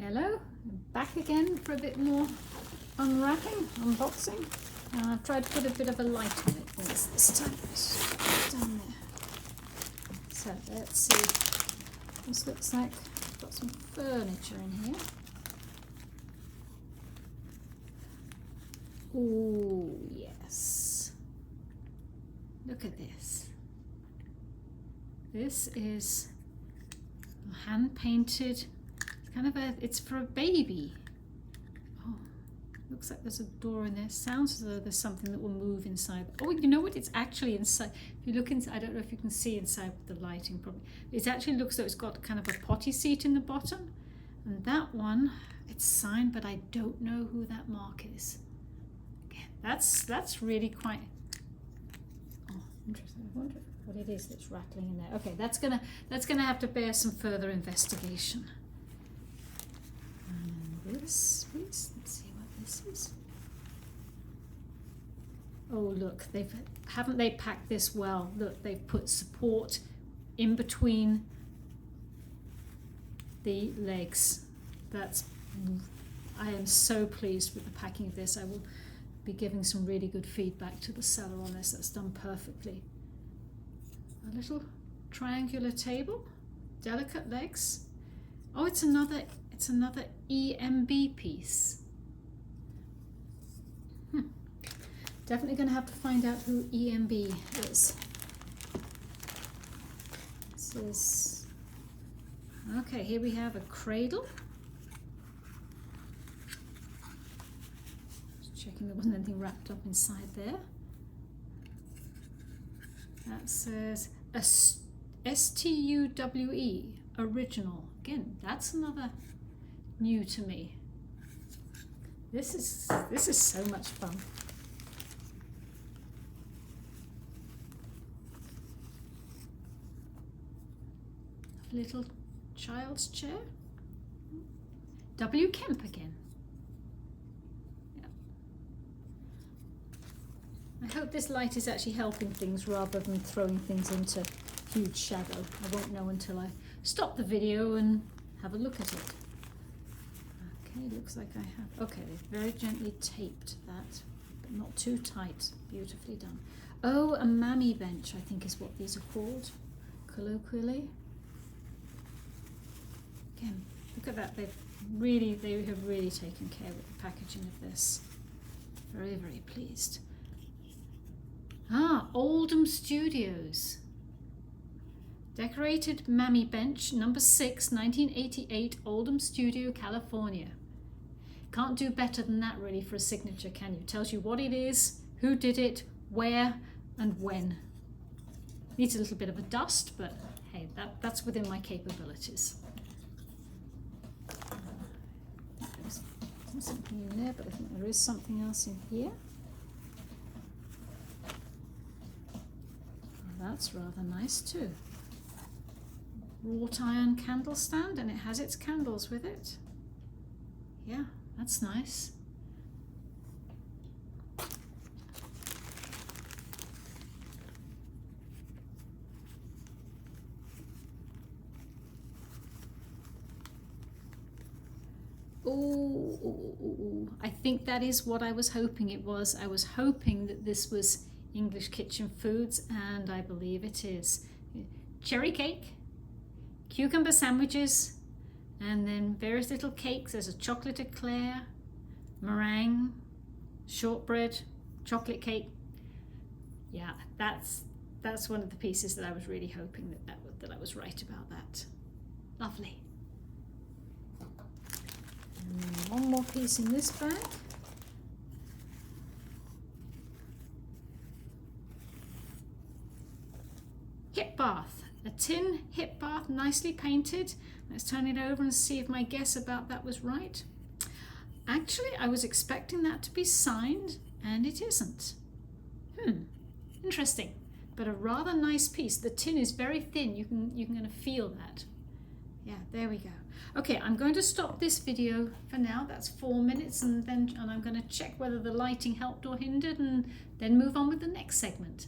Hello, I'm back again for a bit more unwrapping, unboxing. I've tried to put a bit of a light on it this time. It's down there. So let's see. This looks like it's got some furniture in here. Oh yes. Look at this. This is hand painted. It's for a baby. Oh, looks like there's a door in there. Sounds as though there's something that will move inside. Oh, you know what? It's actually inside. If you look inside, I don't know if you can see inside with the lighting probably. It actually looks like it's got kind of a potty seat in the bottom. And that one, it's signed, but I don't know who that mark is. Again, that's really quite, oh, interesting. I wonder what it is that's rattling in there. Okay, that's gonna have to bear some further investigation. This, please, let's see what this is. Oh look, haven't they packed this well? Look, they've put support in between the legs. I am so pleased with the packing of this. I will be giving some really good feedback to the seller on this. That's done perfectly. A little triangular table, delicate legs. Oh, it's another EMB piece. Definitely going to have to find out who EMB is. This is, okay, here we have a cradle. Just checking there wasn't anything wrapped up inside there. That says a STUWE, original. Again, that's another new to me. This is so much fun. A little child's chair. W. Kemp again. Yeah. I hope this light is actually helping things rather than throwing things into huge shadow. I won't know until I stop the video and have a look at it. Okay, looks like I have. Okay, they've very gently taped that, but not too tight. Beautifully done. Oh, a mammy bench, I think is what these are called, colloquially. Again, look at that. They have really taken care with the packaging of this. Very, very pleased. Ah, Oldham Studios. Decorated Mammy Bench, number 6, 1988, Oldham Studio, California. Can't do better than that really for a signature, can you? Tells you what it is, who did it, where, and when. Needs a little bit of a dust, but hey, that's within my capabilities. There's something in there, but I think there is something else in here. Well, that's rather nice too. Wrought iron candle stand, and it has its candles with it. Yeah, that's nice. Oh, I think that is what I was hoping it was. I was hoping that this was English Kitchen Foods, and I believe it is. Cherry cake, cucumber sandwiches, and then various little cakes. There's a chocolate eclair, meringue, shortbread, chocolate cake. Yeah, that's one of the pieces that I was really hoping that I was right about that. Lovely. And then one more piece in this bag. Hip bath. A tin hip bath, nicely painted. Let's turn it over and see if my guess about that was right. Actually, I was expecting that to be signed, and it isn't. Interesting, but a rather nice piece. The tin is very thin. You can kind of feel that. Yeah, there we go. Okay, I'm going to stop this video for now. That's 4 minutes, and I'm going to check whether the lighting helped or hindered, and then move on with the next segment.